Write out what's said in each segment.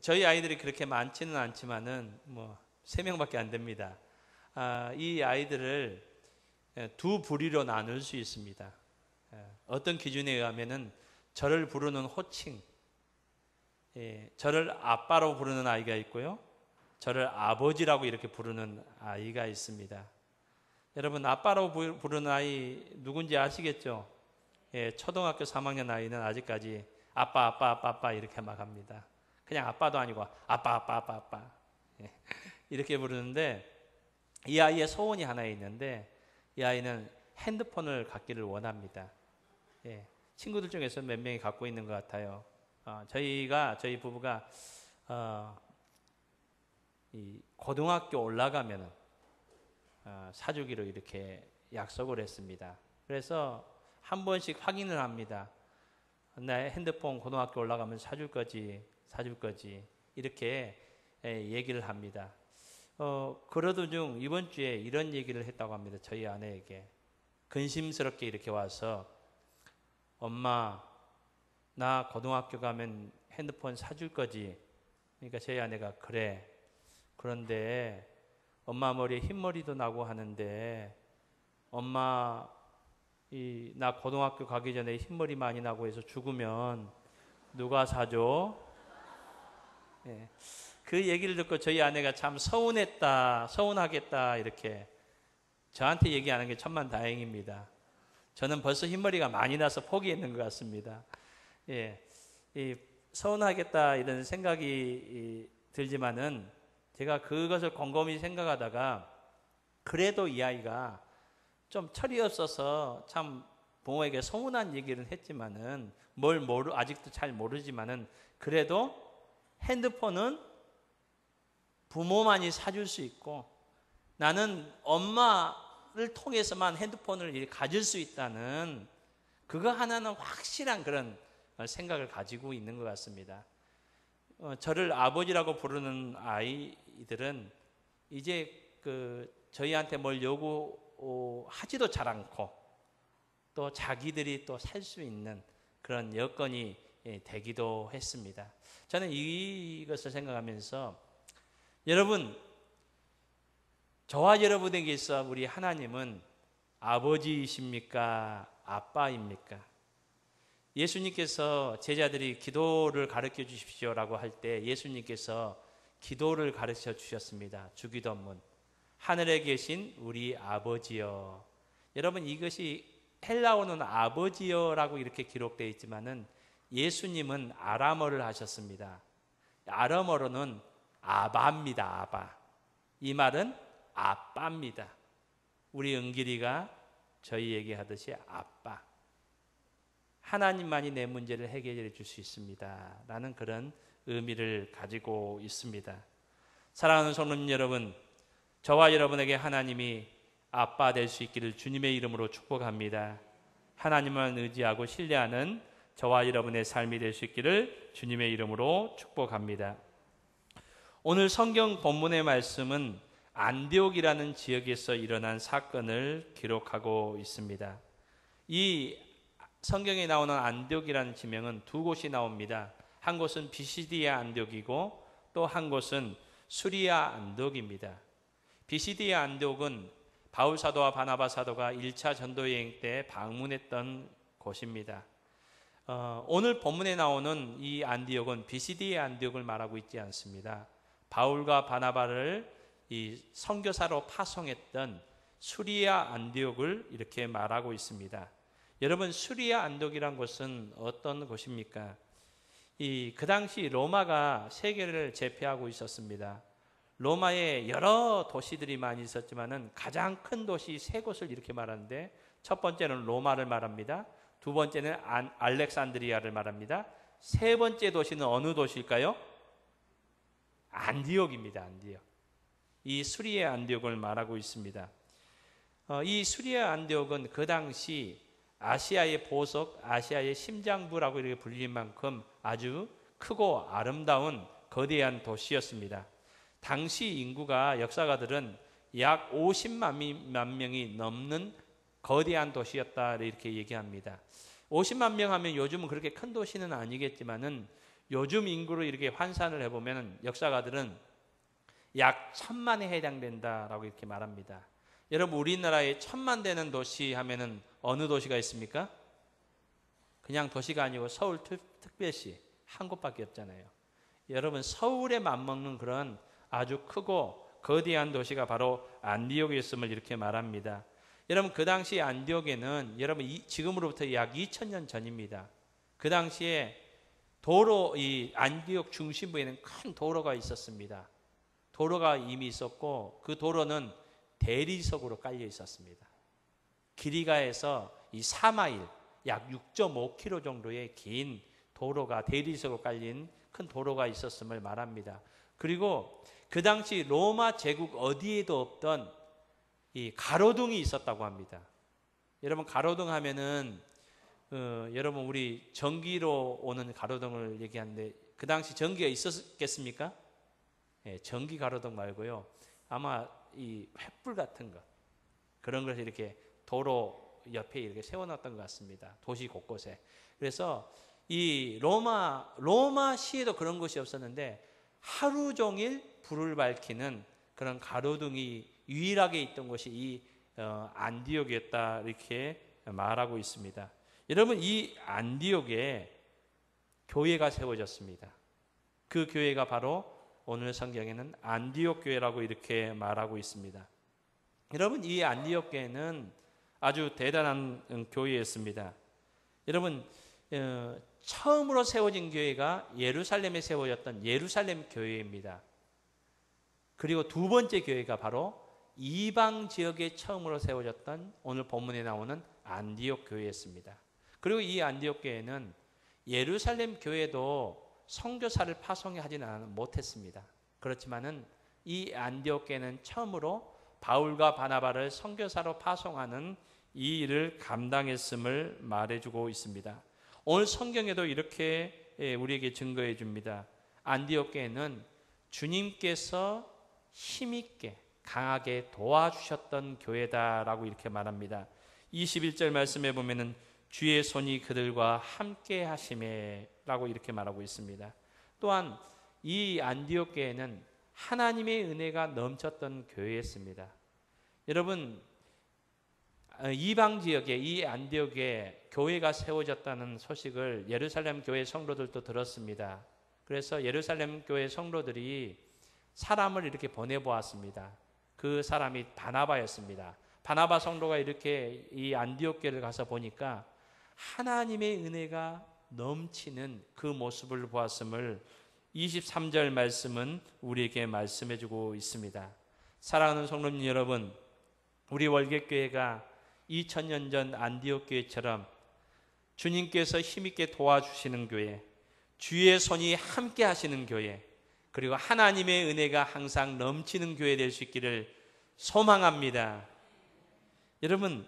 저희 아이들이 그렇게 많지는 않지만은 뭐 3명밖에 안 됩니다. 이 아이들을 두 부류로 나눌 수 있습니다. 어떤 기준에 의하면은 저를 부르는 호칭, 저를 아빠로 부르는 아이가 있고요, 저를 아버지라고 이렇게 부르는 아이가 있습니다. 여러분, 아빠로 부르는 아이 누군지 아시겠죠? 초등학교 3학년 아이는 아직까지 아빠 이렇게 막 합니다. 그냥 아빠도 아니고 아빠 이렇게 부르는데, 이 아이의 소원이 하나 있는데, 이 아이는 핸드폰을 갖기를 원합니다. 친구들 중에서 몇 명이 갖고 있는 것 같아요. 저희 부부가 이 고등학교 올라가면은 사주기로 이렇게 약속을 했습니다. 그래서 한 번씩 확인을 합니다. 내 핸드폰 고등학교 올라가면 사줄 거지 이렇게 얘기를 합니다. 그러던 중 이번 주에 이런 얘기를 했다고 합니다. 저희 아내에게 근심스럽게 이렇게 와서, 엄마, 나 고등학교 가면 핸드폰 사줄 거지? 그러니까 저희 아내가, 그래. 그런데 엄마 머리에 흰머리도 나고 하는데, 엄마 나 고등학교 가기 전에 흰머리 많이 나고 해서 죽으면 누가 사줘? 그 얘기를 듣고 저희 아내가 참 서운하겠다 이렇게 저한테 얘기하는 게 천만다행입니다. 저는 벌써 흰머리가 많이 나서 포기했는 것 같습니다. 서운하겠다 이런 생각이 들지만은 제가 그것을 곰곰이 생각하다가, 그래도 이 아이가 좀 철이 없어서 참 부모에게 서운한 얘기를 했지만은, 아직도 잘 모르지만은, 그래도 핸드폰은 부모만이 사줄 수 있고, 나는 엄마를 통해서만 핸드폰을 가질 수 있다는 그거 하나는 확실한 그런 생각을 가지고 있는 것 같습니다. 저를 아버지라고 부르는 아이들은 이제 저희한테 뭘 요구하지도 잘 않고, 또 자기들이 또 살 수 있는 그런 여건이 되기도 했습니다. 저는 이것을 생각하면서, 여러분, 저와 여러분에게 있어 우리 하나님은 아버지이십니까? 아빠입니까? 예수님께서 제자들이 기도를 가르쳐 주십시오라고 할 때 예수님께서 기도를 가르쳐 주셨습니다. 주기도문, 하늘에 계신 우리 아버지여. 여러분, 이것이 헬라어는 아버지여라고 이렇게 기록되어 있지만은 예수님은 아람어를 하셨습니다. 아람어로는 아바입니다. 아바. 이 말은 아빠입니다. 우리 은길이가 저희에게 하듯이 아빠. 하나님만이 내 문제를 해결해 줄 수 있습니다 라는 그런 의미를 가지고 있습니다. 사랑하는 성도님 여러분, 저와 여러분에게 하나님이 아빠 될 수 있기를 주님의 이름으로 축복합니다. 하나님만 의지하고 신뢰하는 저와 여러분의 삶이 될 수 있기를 주님의 이름으로 축복합니다. 오늘 성경 본문의 말씀은 안디옥이라는 지역에서 일어난 사건을 기록하고 있습니다. 이 성경에 나오는 안디옥이라는 지명은 두 곳이 나옵니다. 한 곳은 비시디아 안디옥이고 또 한 곳은 수리아 안디옥입니다. 비시디아 안디옥은 바울 사도와 바나바 사도가 1차 전도 여행 때 방문했던 곳입니다. 오늘 본문에 나오는 이 안디옥은 비시디아 안디옥을 말하고 있지 않습니다. 바울과 바나바를 이 선교사로 파송했던 수리아 안디옥을 이렇게 말하고 있습니다. 여러분, 수리아 안디옥이란 곳은 어떤 곳입니까? 그 당시 로마가 세계를 제패하고 있었습니다. 로마에 여러 도시들이 많이 있었지만은 가장 큰 도시 3곳을 이렇게 말하는데, 첫 번째는 로마를 말합니다. 두 번째는 알렉산드리아를 말합니다. 세 번째 도시는 어느 도시일까요? 안디옥입니다. 안디옥. 이 수리아 안디옥을 말하고 있습니다. 이 수리아 안디옥은 그 당시 아시아의 보석, 아시아의 심장부라고 이렇게 불릴 만큼 아주 크고 아름다운 거대한 도시였습니다. 당시 인구가, 역사가들은 약 50만 명이 넘는 거대한 도시였다 이렇게 얘기합니다. 50만 명 하면 요즘은 그렇게 큰 도시는 아니겠지만은 요즘 인구로 이렇게 환산을 해보면 역사가들은 약 1000만에 해당된다라고 이렇게 말합니다. 여러분, 우리나라에 1000만 되는 도시 하면은 어느 도시가 있습니까? 그냥 도시가 아니고 서울 특별시 한 곳밖에 없잖아요. 여러분, 서울에 맞먹는 그런 아주 크고 거대한 도시가 바로 안디옥에 있음을 이렇게 말합니다. 여러분, 그 당시 안디옥에는 여러분 지금으로부터 약 2000년 전입니다. 그 당시에 이 안디옥 중심부에는 큰 도로가 있었습니다. 도로가 이미 있었고 그 도로는 대리석으로 깔려 있었습니다. 길이가 해서 이 4마일, 약 6.5km 정도의 긴 도로가 대리석으로 깔린 큰 도로가 있었음을 말합니다. 그리고 그 당시 로마 제국 어디에도 없던 이 가로등이 있었다고 합니다. 여러분, 가로등 하면은 여러분 우리 전기로 오는 가로등을 얘기하는데 그 당시 전기가 있었겠습니까? 예, 전기 가로등 말고요. 아마 이 횃불 같은 것, 그런 것을 이렇게 도로 옆에 이렇게 세워놨던 것 같습니다. 도시 곳곳에. 그래서 이 로마시에도 그런 것이 없었는데 하루 종일 불을 밝히는 그런 가로등이 유일하게 있던 곳이 이 안디옥이었다, 이렇게 말하고 있습니다. 여러분, 이 안디옥에 교회가 세워졌습니다. 그 교회가 바로 오늘 성경에는 안디옥 교회라고 이렇게 말하고 있습니다. 여러분, 이 안디옥 교회는 아주 대단한 교회였습니다. 여러분, 처음으로 세워진 교회가 예루살렘에 세워졌던 예루살렘 교회입니다. 그리고 두 번째 교회가 바로 이방 지역에 처음으로 세워졌던 오늘 본문에 나오는 안디옥 교회였습니다. 그리고 이 안디옥 교회는 예루살렘 교회도 선교사를 파송하지는 못했습니다. 그렇지만은 이 안디옥 교회는 처음으로 바울과 바나바를 선교사로 파송하는 이 일을 감당했음을 말해주고 있습니다. 오늘 성경에도 이렇게 우리에게 증거해 줍니다. 안디옥 교회는 주님께서 힘있게 강하게 도와주셨던 교회다라고 이렇게 말합니다. 21절 말씀에 보면은 주의 손이 그들과 함께 하심에 라고 이렇게 말하고 있습니다. 또한 이 안디옥 교회는 하나님의 은혜가 넘쳤던 교회였습니다. 여러분, 이방 지역에 이 안디옥에 교회가 세워졌다는 소식을 예루살렘 교회 성도들도 들었습니다. 그래서 예루살렘 교회 성도들이 사람을 이렇게 보내보았습니다. 그 사람이 바나바였습니다. 바나바 성도가 이렇게 이 안디옥 교회를 가서 보니까 하나님의 은혜가 넘치는 그 모습을 보았음을 23절 말씀은 우리에게 말씀해주고 있습니다. 사랑하는 성도님 여러분, 우리 월객교회가 2000년 전 안디옥 교회처럼 주님께서 힘있게 도와주시는 교회, 주의 손이 함께 하시는 교회, 그리고 하나님의 은혜가 항상 넘치는 교회 될 수 있기를 소망합니다. 여러분,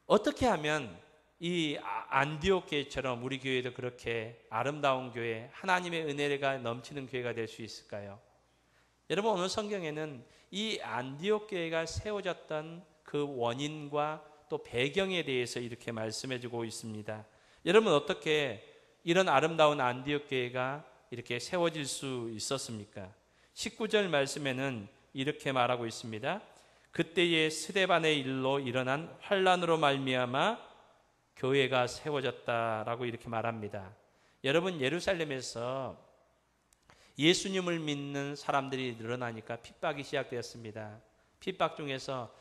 어떻게 하면 이 안디옥 교회처럼 우리 교회도 그렇게 아름다운 교회, 하나님의 은혜가 넘치는 교회가 될 수 있을까요? 여러분, 오늘 성경에는 이 안디옥 교회가 세워졌던 그 원인과 또 배경에 대해서 이렇게 말씀해주고 있습니다. 여러분, 어떻게 이런 아름다운 안디옥 교회가 이렇게 세워질 수 있었습니까? 19절 말씀에는 이렇게 말하고 있습니다. 그때의 스데반의 일로 일어난 환난으로 말미암아 교회가 세워졌다라고 이렇게 말합니다. 여러분, 예루살렘에서 예수님을 믿는 사람들이 늘어나니까 핍박이 시작되었습니다. 핍박 중에서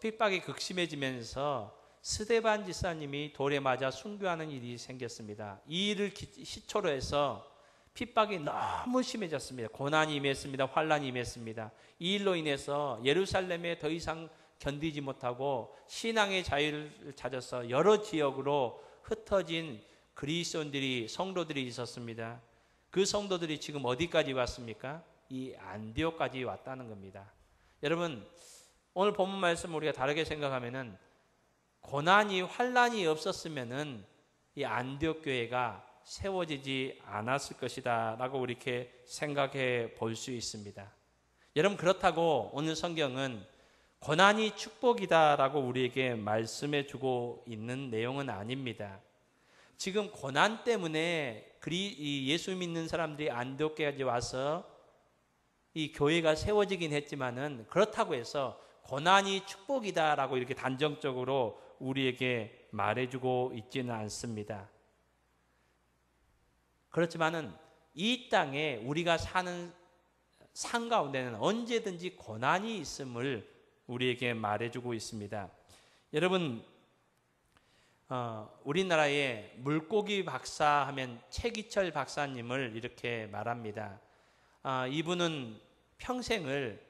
핍박이 극심해지면서 스데반 지사님이 돌에 맞아 순교하는 일이 생겼습니다. 이 일을 시초로 해서 핍박이 너무 심해졌습니다. 고난이 임했습니다. 환난이 임했습니다. 이 일로 인해서 예루살렘에 더 이상 견디지 못하고 신앙의 자유를 찾아서 여러 지역으로 흩어진 그리스도인들이, 성도들이 있었습니다. 그 성도들이 지금 어디까지 왔습니까? 이 안디옥까지 왔다는 겁니다. 여러분, 오늘 본문 말씀 우리가 다르게 생각하면은 고난이, 환난이 없었으면은 이 안디옥 교회가 세워지지 않았을 것이다 라고 이렇게 생각해 볼 수 있습니다. 여러분, 그렇다고 오늘 성경은 고난이 축복이다 라고 우리에게 말씀해 주고 있는 내용은 아닙니다. 지금 고난 때문에 이 예수 믿는 사람들이 안디옥까지 와서 이 교회가 세워지긴 했지만은 그렇다고 해서 고난이 축복이다라고 이렇게 단정적으로 우리에게 말해주고 있지는 않습니다. 그렇지만은 이 땅에 우리가 사는 삶 가운데는 언제든지 고난이 있음을 우리에게 말해주고 있습니다. 여러분, 우리나라의 물고기 박사 하면 최기철 박사님을 이렇게 말합니다. 이분은 평생을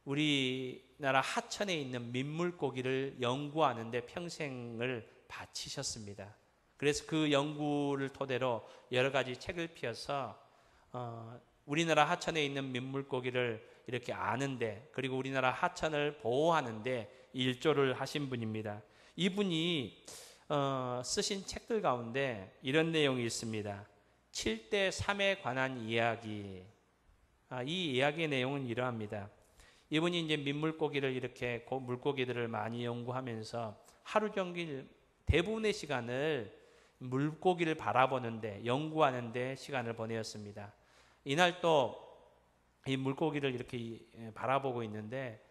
우리나라 하천에 있는 민물고기를 연구하는데 평생을 바치셨습니다. 그래서 그 연구를 토대로 여러 가지 책을 펴서 우리나라 하천에 있는 민물고기를 이렇게 아는데, 그리고 우리나라 하천을 보호하는데 일조를 하신 분입니다. 이분이 쓰신 책들 가운데 이런 내용이 있습니다. 7대 3에 관한 이야기. 이 이야기의 내용은 이러합니다. 이분이 이제 민물고기를 이렇게 물고기들을 많이 연구하면서 하루 종일 대부분의 시간을 물고기를 바라보는데, 연구하는데 시간을 보내었습니다. 이날 또 이 물고기를 이렇게 바라보고 있는데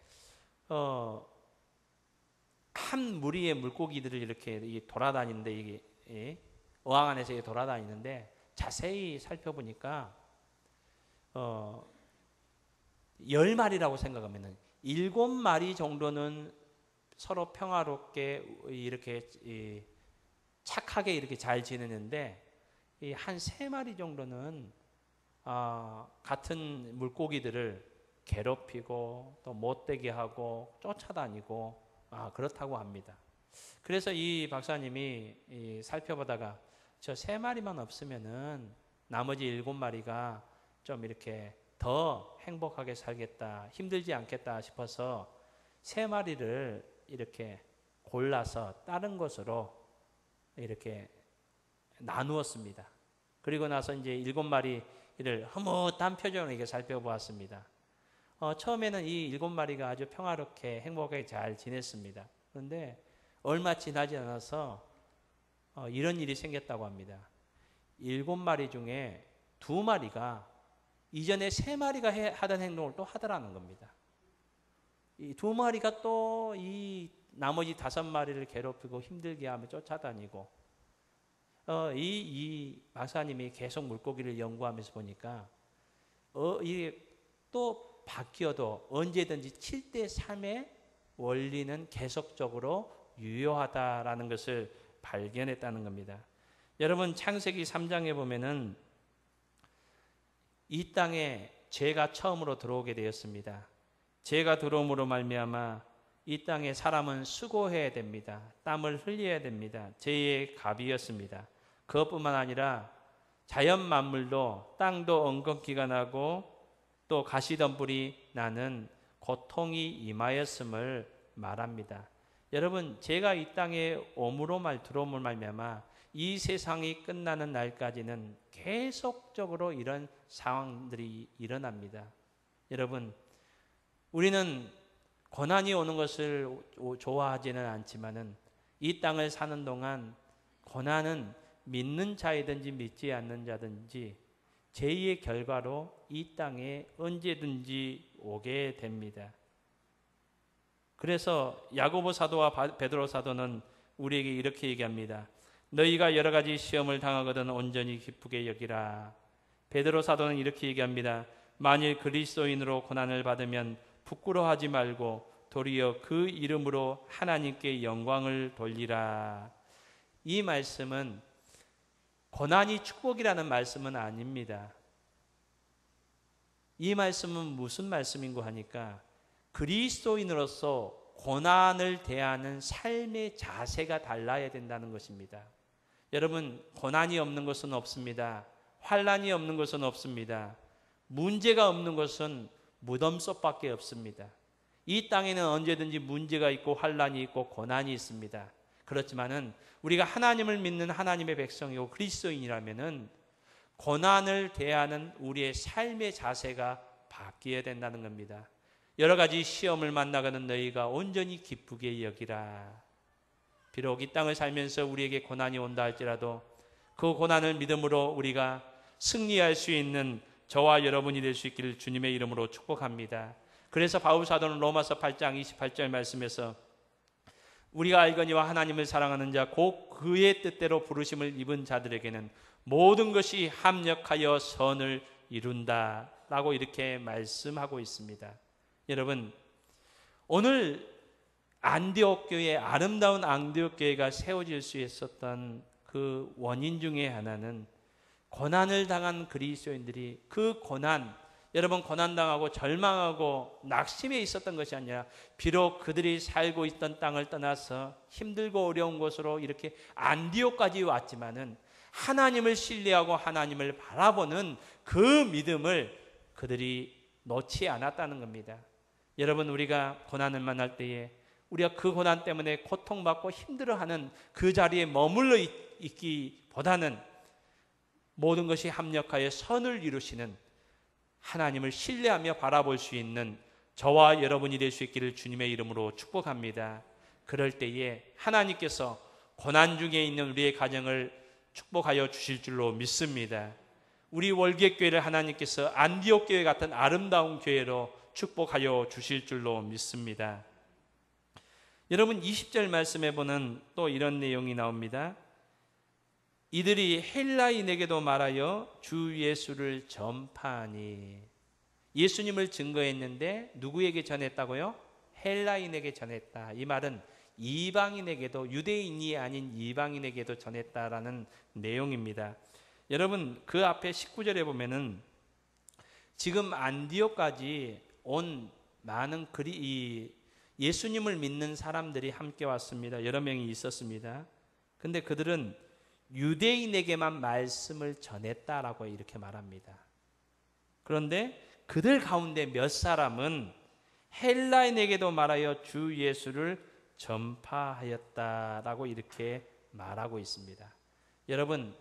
한 무리의 물고기들을 이렇게 돌아다니는데, 이게 어항 안에서 돌아다니는데 자세히 살펴보니까 10마리라고 생각하면은 7마리 정도는 서로 평화롭게 이렇게 착하게 이렇게 잘 지내는데, 한 3마리 정도는 같은 물고기들을 괴롭히고 또 못되게 하고 쫓아다니고 그렇다고 합니다. 그래서 이 박사님이 살펴보다가 저 3마리만 없으면은 나머지 7마리가 좀 이렇게 더 행복하게 살겠다, 힘들지 않겠다 싶어서 3마리를 이렇게 골라서 다른 곳으로 이렇게 나누었습니다. 그리고 나서 이제 7마리를 흐뭇한 표정으로 이렇게 살펴보았습니다. 처음에는 이 7마리가 아주 평화롭게 행복하게 잘 지냈습니다. 그런데 얼마 지나지 않아서 이런 일이 생겼다고 합니다. 7마리 중에 2마리가 이전에 3마리가 하던 행동을 또 하더라는 겁니다. 이 2마리가 또 이 나머지 5마리를 괴롭히고 힘들게 하며 쫓아다니고, 이 박사님이 계속 물고기를 연구하면서 보니까 이게 또 바뀌어도 언제든지 7대 3의 원리는 계속적으로 유효하다라는 것을 발견했다는 겁니다. 여러분, 창세기 3장에 보면은 이 땅에 죄가 처음으로 들어오게 되었습니다. 죄가 들어옴으로 말미암아 이 땅에 사람은 수고해야 됩니다. 땀을 흘려야 됩니다. 죄의 값이었습니다. 그것뿐만 아니라 자연 만물도, 땅도 엉겅퀴가 나고 또 가시덤불이 나는 고통이 임하였음을 말합니다. 여러분, 죄가 이 땅에 들어옴으로 말미암아 이 세상이 끝나는 날까지는 계속적으로 이런 상황들이 일어납니다. 여러분, 우리는 고난이 오는 것을 좋아하지는 않지만은 이 땅을 사는 동안 고난은 믿는 자이든지 믿지 않는 자든지 죄의 결과로 이 땅에 언제든지 오게 됩니다. 그래서 야고보 사도와 베드로 사도는 우리에게 이렇게 얘기합니다. 너희가 여러 가지 시험을 당하거든 온전히 기쁘게 여기라. 베드로 사도는 이렇게 얘기합니다. 만일 그리스도인으로 고난을 받으면 부끄러워하지 말고 도리어 그 이름으로 하나님께 영광을 돌리라. 이 말씀은 고난이 축복이라는 말씀은 아닙니다. 이 말씀은 무슨 말씀인고 하니까 그리스도인으로서 고난을 대하는 삶의 자세가 달라야 된다는 것입니다. 여러분, 고난이 없는 것은 없습니다. 환난이 없는 것은 없습니다. 문제가 없는 것은 무덤 속밖에 없습니다. 이 땅에는 언제든지 문제가 있고 환난이 있고 고난이 있습니다. 그렇지만은 우리가 하나님을 믿는 하나님의 백성이고 그리스도인이라면은 고난을 대하는 우리의 삶의 자세가 바뀌어야 된다는 겁니다. 여러 가지 시험을 만나가는 너희가 온전히 기쁘게 여기라. 비록 이 땅을 살면서 우리에게 고난이 온다 할지라도 그 고난을 믿음으로 우리가 승리할 수 있는 저와 여러분이 될 수 있기를 주님의 이름으로 축복합니다. 그래서 바울 사도는 로마서 8장 28절 말씀에서 우리가 알거니와 하나님을 사랑하는 자 곧 그의 뜻대로 부르심을 입은 자들에게는 모든 것이 합력하여 선을 이룬다 라고 이렇게 말씀하고 있습니다. 여러분, 오늘 안디옥 교회, 아름다운 안디옥 교회가 세워질 수 있었던 그 원인 중에 하나는 고난을 당한 그리스도인들이 그 고난, 여러분 고난당하고 절망하고 낙심해 있었던 것이 아니라 비록 그들이 살고 있던 땅을 떠나서 힘들고 어려운 곳으로 이렇게 안디옥까지 왔지만은 하나님을 신뢰하고 하나님을 바라보는 그 믿음을 그들이 놓지 않았다는 겁니다. 여러분, 우리가 고난을 만날 때에 우리가 그 고난 때문에 고통받고 힘들어하는 그 자리에 머물러 있기보다는 모든 것이 합력하여 선을 이루시는 하나님을 신뢰하며 바라볼 수 있는 저와 여러분이 될 수 있기를 주님의 이름으로 축복합니다. 그럴 때에 하나님께서 고난 중에 있는 우리의 가정을 축복하여 주실 줄로 믿습니다. 우리 월계교회를 하나님께서 안디옥 교회 같은 아름다운 교회로 축복하여 주실 줄로 믿습니다. 여러분, 20절 말씀에 보는 또 이런 내용이 나옵니다. 이들이 헬라인에게도 말하여 주 예수를 전파하니, 예수님을 증거했는데 누구에게 전했다고요? 헬라인에게 전했다. 이 말은 이방인에게도, 유대인이 아닌 이방인에게도 전했다라는 내용입니다. 여러분, 그 앞에 19절에 보면은 지금 안디옥까지 온 많은 예수님을 믿는 사람들이 함께 왔습니다. 여러 명이 있었습니다. 근데 그들은 유대인에게만 말씀을 전했다라고 이렇게 말합니다. 그런데 그들 가운데 몇 사람은 헬라인에게도 말하여 주 예수를 전파하였다라고 이렇게 말하고 있습니다. 여러분,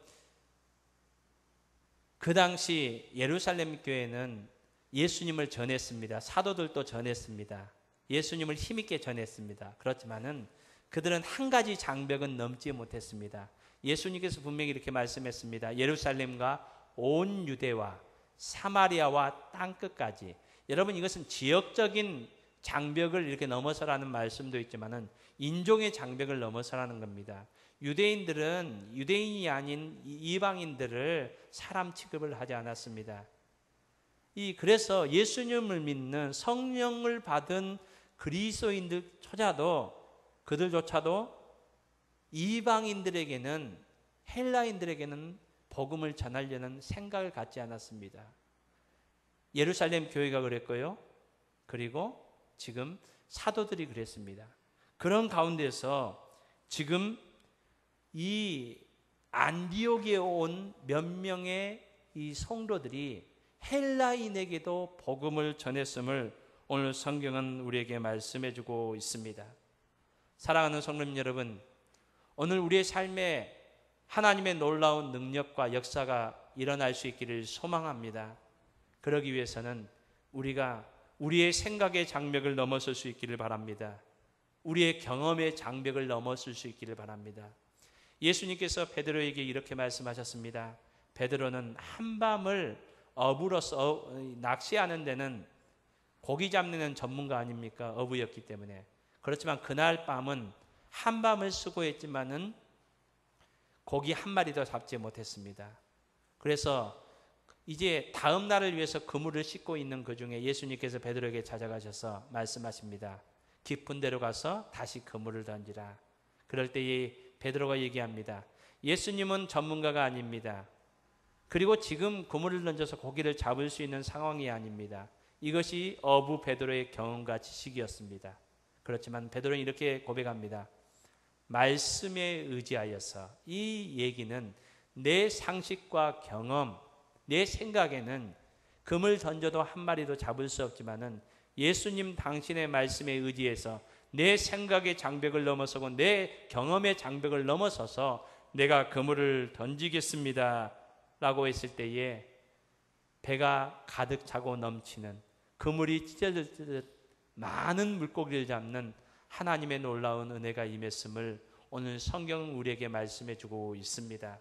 그 당시 예루살렘 교회는 예수님을 전했습니다. 사도들도 전했습니다. 예수님을 힘있게 전했습니다. 그렇지만은 그들은 한 가지 장벽은 넘지 못했습니다. 예수님께서 분명히 이렇게 말씀했습니다. 예루살렘과 온 유대와 사마리아와 땅끝까지. 여러분, 이것은 지역적인 장벽을 이렇게 넘어서라는 말씀도 있지만은 인종의 장벽을 넘어서라는 겁니다. 유대인들은 유대인이 아닌 이방인들을 사람 취급을 하지 않았습니다. 그래서 예수님을 믿는 성령을 받은 그들조차도 이방인들에게는, 헬라인들에게는 복음을 전하려는 생각을 갖지 않았습니다. 예루살렘 교회가 그랬고요. 그리고 지금 사도들이 그랬습니다. 그런 가운데서 지금 이 안디옥에 온 몇 명의 이 성도들이 헬라인에게도 복음을 전했음을 오늘 성경은 우리에게 말씀해 주고 있습니다. 사랑하는 성도님 여러분, 오늘 우리의 삶에 하나님의 놀라운 능력과 역사가 일어날 수 있기를 소망합니다. 그러기 위해서는 우리가 우리의 생각의 장벽을 넘어설 수 있기를 바랍니다. 우리의 경험의 장벽을 넘어설 수 있기를 바랍니다. 예수님께서 베드로에게 이렇게 말씀하셨습니다. 베드로는 한밤을 어부로서 낚시하는 데는, 고기 잡는 데는 전문가 아닙니까? 어부였기 때문에. 그렇지만 그날 밤은 한밤을 수고했지만은 고기 한 마리도 잡지 못했습니다. 그래서 이제 다음 날을 위해서 그물을 싣고 있는 그 중에 예수님께서 베드로에게 찾아가셔서 말씀하십니다. 깊은 데로 가서 다시 그물을 던지라. 그럴 때에 베드로가 얘기합니다. 예수님은 전문가가 아닙니다. 그리고 지금 그물을 던져서 고기를 잡을 수 있는 상황이 아닙니다. 이것이 어부 베드로의 경험과 지식이었습니다. 그렇지만 베드로는 이렇게 고백합니다. 말씀에 의지하여서. 이 얘기는 내 상식과 경험, 내 생각에는 금을 던져도 한 마리도 잡을 수 없지만은 예수님 당신의 말씀에 의지해서 내 생각의 장벽을 넘어서고 내 경험의 장벽을 넘어서서 내가 그물을 던지겠습니다 라고 했을 때에 배가 가득 차고 넘치는, 그물이 찢어질 듯 많은 물고기를 잡는 하나님의 놀라운 은혜가 임했음을 오늘 성경은 우리에게 말씀해 주고 있습니다.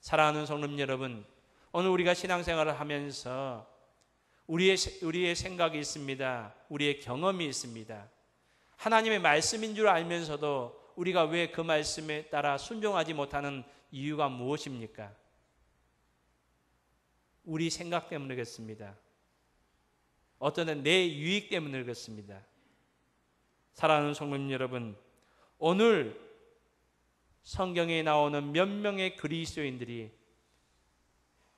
사랑하는 성도님 여러분, 오늘 우리가 신앙생활을 하면서 우리의 생각이 있습니다. 우리의 경험이 있습니다. 하나님의 말씀인 줄 알면서도 우리가 왜 그 말씀에 따라 순종하지 못하는 이유가 무엇입니까? 우리 생각 때문이겠습니다. 어떤 때는 내 유익 때문이겠습니다. 사랑하는 성도님 여러분, 오늘 성경에 나오는 몇 명의 그리스도인들이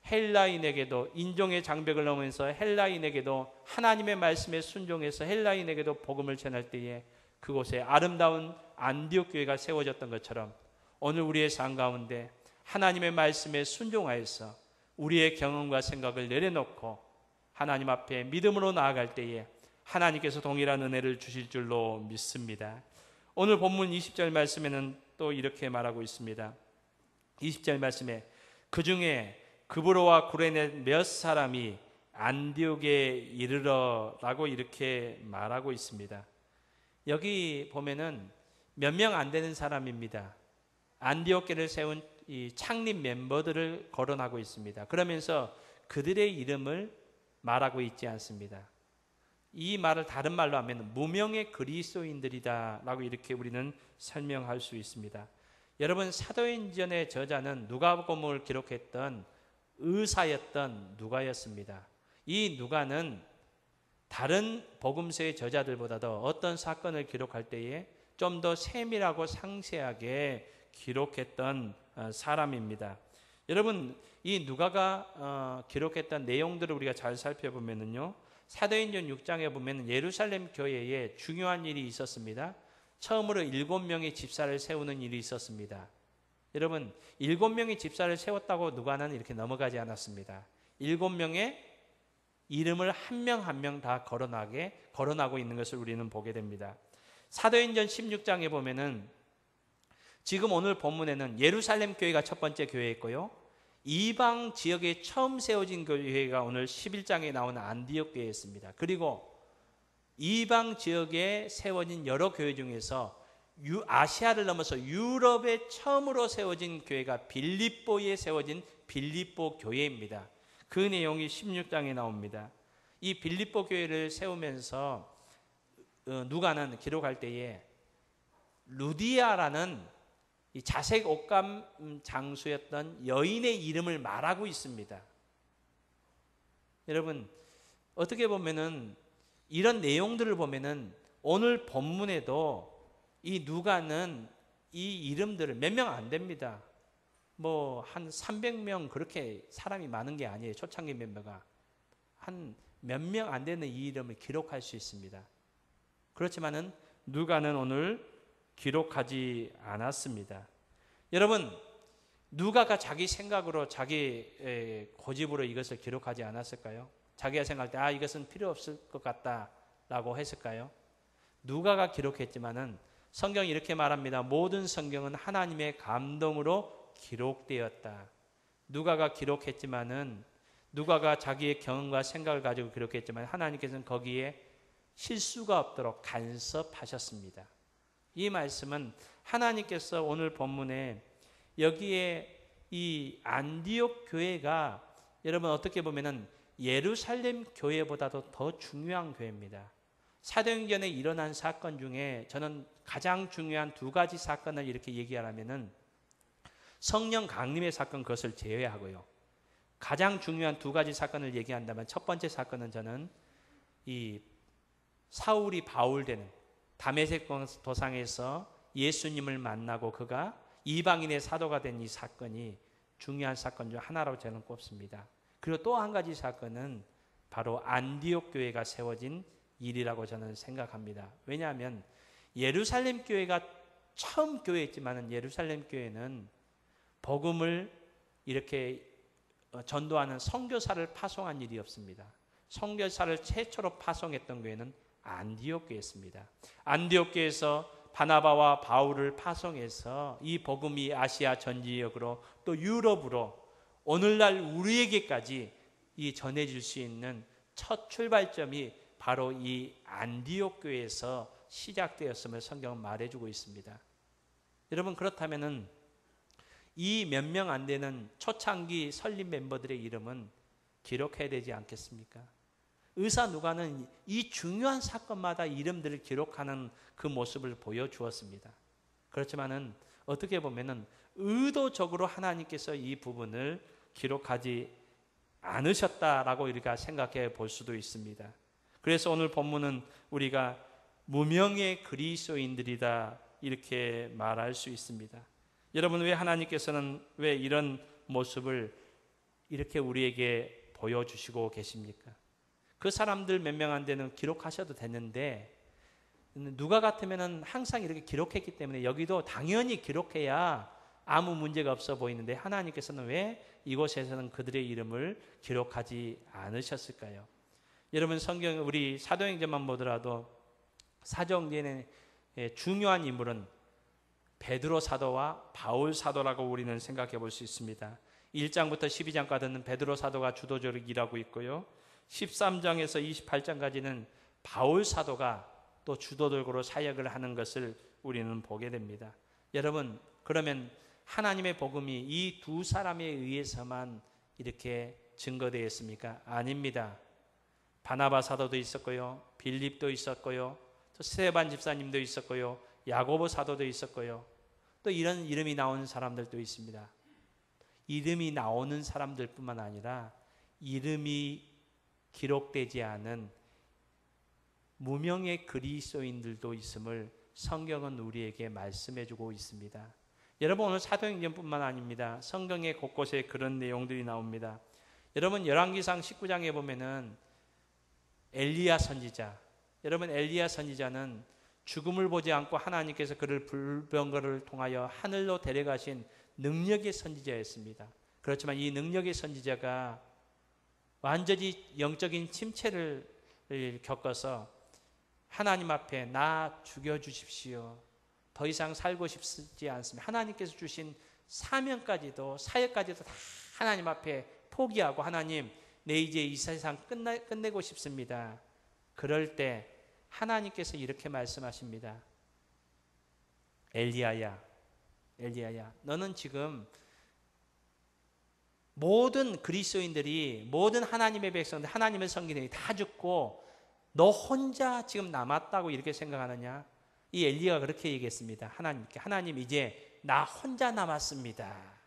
헬라인에게도 인종의 장벽을 넘으면서 헬라인에게도 하나님의 말씀에 순종해서 헬라인에게도 복음을 전할 때에 그곳에 아름다운 안디옥 교회가 세워졌던 것처럼 오늘 우리의 삶 가운데 하나님의 말씀에 순종하여서 우리의 경험과 생각을 내려놓고 하나님 앞에 믿음으로 나아갈 때에 하나님께서 동일한 은혜를 주실 줄로 믿습니다. 오늘 본문 20절 말씀에는 또 이렇게 말하고 있습니다. 20절 말씀에 그 중에 그브로와 구레네 몇 사람이 안디옥에 이르러라고 이렇게 말하고 있습니다. 여기 보면은 몇 명 안 되는 사람입니다. 안디옥 교회를 세운 이 창립 멤버들을 거론하고 있습니다. 그러면서 그들의 이름을 말하고 있지 않습니다. 이 말을 다른 말로 하면 무명의 그리스도인들이다라고 이렇게 우리는 설명할 수 있습니다. 여러분, 사도행전의 저자는 누가복음을 기록했던 의사였던 누가였습니다. 이 누가는 다른 복음서의 저자들보다도 어떤 사건을 기록할 때에 좀 더 세밀하고 상세하게 기록했던 사람입니다. 여러분, 이 누가가 기록했던 내용들을 우리가 잘 살펴보면요, 사도행전 6장에 보면 예루살렘 교회에 중요한 일이 있었습니다. 처음으로 7명의 집사를 세우는 일이 있었습니다. 여러분, 7명의 집사를 세웠다고 누가는 이렇게 넘어가지 않았습니다. 7명의 이름을 한 명 한 명 다 거론하고 있는 것을 우리는 보게 됩니다. 사도행전 16장에 보면은 지금 오늘 본문에는 예루살렘 교회가 첫 번째 교회였고요, 이방 지역에 처음 세워진 교회가 오늘 11장에 나오는 안디옥 교회였습니다. 그리고 이방 지역에 세워진 여러 교회 중에서 아시아를 넘어서 유럽에 처음으로 세워진 교회가 빌립보에 세워진 빌립보 교회입니다. 그 내용이 16장에 나옵니다. 이 빌립보 교회를 세우면서 누가는 기록할 때에 루디아라는 이 자색 옷감 장수였던 여인의 이름을 말하고 있습니다. 여러분, 어떻게 보면은 이런 내용들을 보면은 오늘 본문에도 이 누가는 이 이름들을 몇 명 안 됩니다. 뭐 한 300명 그렇게 사람이 많은 게 아니에요. 초창기 멤버가 한 몇 명 안 되는 이 이름을 기록할 수 있습니다. 그렇지만은 누가는 오늘 기록하지 않았습니다. 여러분, 누가가 자기 생각으로 자기 고집으로 이것을 기록하지 않았을까요? 자기가 생각할 때 이것은 필요 없을 것 같다라고 했을까요? 누가가 기록했지만은 성경이 이렇게 말합니다. 모든 성경은 하나님의 감동으로 기록되었다. 누가가 기록했지만은 누가가 자기의 경험과 생각을 가지고 기록했지만 하나님께서는 거기에 실수가 없도록 간섭하셨습니다. 이 말씀은 하나님께서 오늘 본문에 여기에 이 안디옥 교회가 여러분 어떻게 보면은 예루살렘 교회보다도 더 중요한 교회입니다. 사도행전에 일어난 사건 중에 저는 가장 중요한 두 가지 사건을 이렇게 얘기하라면은 성령 강림의 사건, 그것을 제외하고요, 가장 중요한 두 가지 사건을 얘기한다면 첫 번째 사건은 저는 이 사울이 바울되는 다메섹 도상에서 예수님을 만나고 그가 이방인의 사도가 된 이 사건이 중요한 사건 중 하나라고 저는 꼽습니다. 그리고 또 한 가지 사건은 바로 안디옥 교회가 세워진 일이라고 저는 생각합니다. 왜냐하면 예루살렘 교회가 처음 교회였지만 예루살렘 교회는 복음을 이렇게 전도하는 선교사를 파송한 일이 없습니다. 선교사를 최초로 파송했던 교회는 안디옥 교회였습니다. 안디옥 교회에서 바나바와 바울을 파송해서 이 복음이 아시아 전 지역으로 또 유럽으로 오늘날 우리에게까지 이 전해질 수 있는 첫 출발점이 바로 이 안디옥 교회에서 시작되었음을 성경은 말해주고 있습니다. 여러분, 그렇다면은 이 몇 명 안 되는 초창기 설립 멤버들의 이름은 기록해야 되지 않겠습니까? 의사 누가는 이 중요한 사건마다 이름들을 기록하는 그 모습을 보여주었습니다. 그렇지만은 어떻게 보면은 의도적으로 하나님께서 이 부분을 기록하지 않으셨다라고 우리가 생각해 볼 수도 있습니다. 그래서 오늘 본문은 우리가 무명의 그리스도인들이다 이렇게 말할 수 있습니다. 여러분, 왜 하나님께서는 왜 이런 모습을 이렇게 우리에게 보여주시고 계십니까? 그 사람들 몇 명 안 되는 기록하셔도 됐는데 누가 같으면은 항상 이렇게 기록했기 때문에 여기도 당연히 기록해야 아무 문제가 없어 보이는데 하나님께서는 왜 이곳에서는 그들의 이름을 기록하지 않으셨을까요? 여러분, 성경 우리 사도행전만 보더라도 사도행전의 중요한 인물은 베드로 사도와 바울 사도라고 우리는 생각해 볼 수 있습니다. 1장부터 12장까지는 베드로 사도가 주도적으로 일하고 있고요. 13장에서 28장까지는 바울 사도가 또 주도적으로 사역을 하는 것을 우리는 보게 됩니다. 여러분, 그러면 하나님의 복음이 이 두 사람에 의해서만 이렇게 증거되었습니까? 아닙니다. 바나바 사도도 있었고요, 빌립도 있었고요, 또 스데반 집사님도 있었고요, 야고보 사도도 있었고요, 또 이런 이름이 나오는 사람들도 있습니다. 이름이 나오는 사람들뿐만 아니라 이름이 기록되지 않은 무명의 그리스도인들도 있음을 성경은 우리에게 말씀해주고 있습니다. 여러분, 오늘 사도행전뿐만 아닙니다. 성경의 곳곳에 그런 내용들이 나옵니다. 여러분, 열왕기상 19장에 보면은 엘리야 선지자, 여러분 엘리야 선지자는 죽음을 보지 않고 하나님께서 그를 불병거를 통하여 하늘로 데려가신 능력의 선지자였습니다. 그렇지만 이 능력의 선지자가 완전히 영적인 침체를 겪어서 하나님 앞에 나 죽여주십시오, 더 이상 살고 싶지 않습니다, 하나님께서 주신 사명까지도 사역까지도 다 하나님 앞에 포기하고 하나님 내 이제 이 세상 끝내고 싶습니다. 그럴 때 하나님께서 이렇게 말씀하십니다. 엘리야야 너는 지금 모든 그리스도인들이 모든 하나님의 백성들 하나님의 성기들이 다 죽고 너 혼자 지금 남았다고 이렇게 생각하느냐? 이 엘리야가 그렇게 얘기했습니다. 하나님께 하나님 이제 나 혼자 남았습니다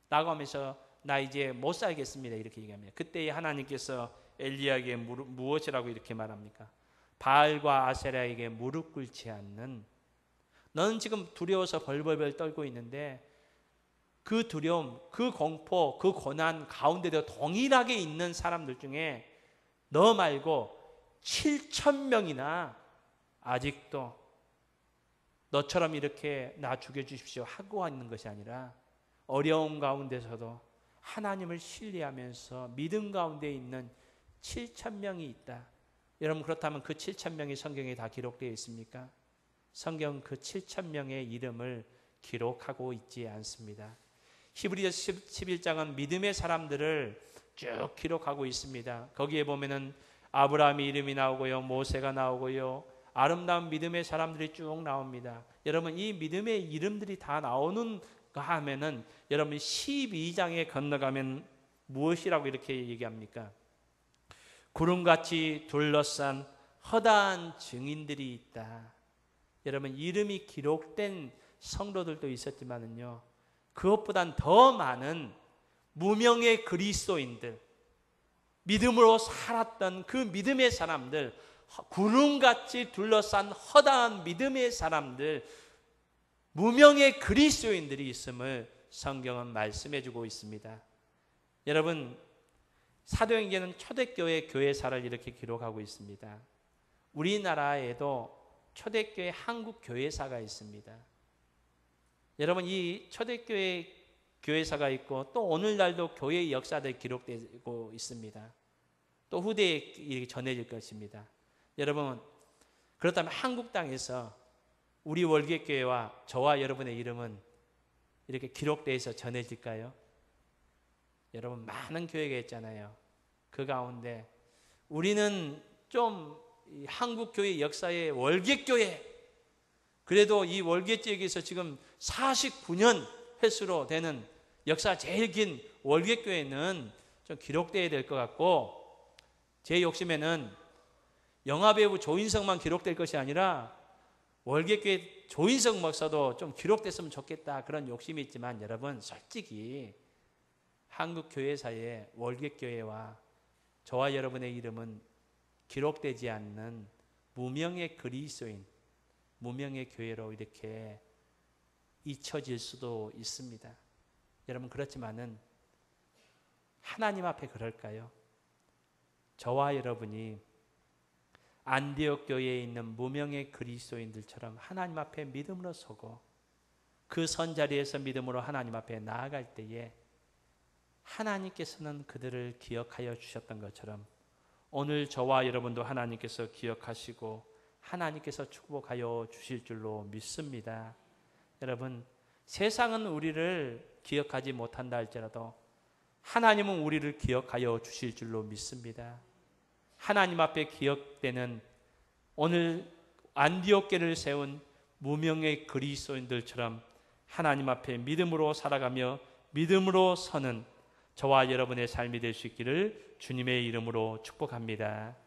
라고 하면서 나 이제 못 살겠습니다 이렇게 얘기합니다. 그때 하나님께서 엘리야에게 무엇이라고 이렇게 말합니까? 바알과 아세라에게 무릎 꿇지 않는, 너는 지금 두려워서 벌벌벌 떨고 있는데 그 두려움, 그 공포, 그 고난 가운데도 동일하게 있는 사람들 중에 너 말고 7,000명이나 아직도 너처럼 이렇게 나 죽여주십시오 하고 있는 것이 아니라 어려움 가운데서도 하나님을 신뢰하면서 믿음 가운데 있는 7,000명이 있다. 여러분, 그렇다면 그 7,000명이 성경에 다 기록되어 있습니까? 성경 그 7,000명의 이름을 기록하고 있지 않습니다. 히브리서 11장은 믿음의 사람들을 쭉 기록하고 있습니다. 거기에 보면은 아브라함의 이름이 나오고요, 모세가 나오고요, 아름다운 믿음의 사람들이 쭉 나옵니다. 여러분, 이 믿음의 이름들이 다 나오는가 하면은 여러분 12장에 건너가면 무엇이라고 이렇게 얘기합니까? 구름같이 둘러싼 허다한 증인들이 있다. 여러분, 이름이 기록된 성도들도 있었지만은요, 그것보단 더 많은 무명의 그리스도인들, 믿음으로 살았던 그 믿음의 사람들, 구름같이 둘러싼 허다한 믿음의 사람들, 무명의 그리스도인들이 있음을 성경은 말씀해주고 있습니다. 여러분, 사도행전은 초대교회 교회사를 이렇게 기록하고 있습니다. 우리나라에도 초대교회 한국 교회사가 있습니다. 여러분, 이 초대교회 교회사가 있고 또 오늘날도 교회의 역사들이 기록되고 있습니다. 또 후대에 이렇게 전해질 것입니다. 여러분, 그렇다면 한국 땅에서 우리 월계교회와 저와 여러분의 이름은 이렇게 기록되어서 전해질까요? 여러분, 많은 교회가 있잖아요. 그 가운데 우리는 좀 한국 교회 역사의 월계교회, 그래도 이 월계 지역에서 지금 49년 횟수로 되는 역사 제일 긴 월계교회는 좀 기록되어야 될 것 같고, 제 욕심에는 영화배우 조인성만 기록될 것이 아니라 월계교회 조인성 목사도 좀 기록됐으면 좋겠다, 그런 욕심이 있지만, 여러분 솔직히 한국 교회사에 월계교회와 저와 여러분의 이름은 기록되지 않는 무명의 그리스도인, 무명의 교회로 이렇게 잊혀질 수도 있습니다. 여러분 그렇지만은 하나님 앞에 그럴까요? 저와 여러분이 안디옥 교회에 있는 무명의 그리스도인들처럼 하나님 앞에 믿음으로 서고 그 선자리에서 믿음으로 하나님 앞에 나아갈 때에 하나님께서는 그들을 기억하여 주셨던 것처럼 오늘 저와 여러분도 하나님께서 기억하시고 하나님께서 축복하여 주실 줄로 믿습니다. 여러분, 세상은 우리를 기억하지 못한다 할지라도 하나님은 우리를 기억하여 주실 줄로 믿습니다. 하나님 앞에 기억되는 오늘 안디옥교를 세운 무명의 그리스도인들처럼 하나님 앞에 믿음으로 살아가며 믿음으로 서는 저와 여러분의 삶이 될 수 있기를 주님의 이름으로 축복합니다.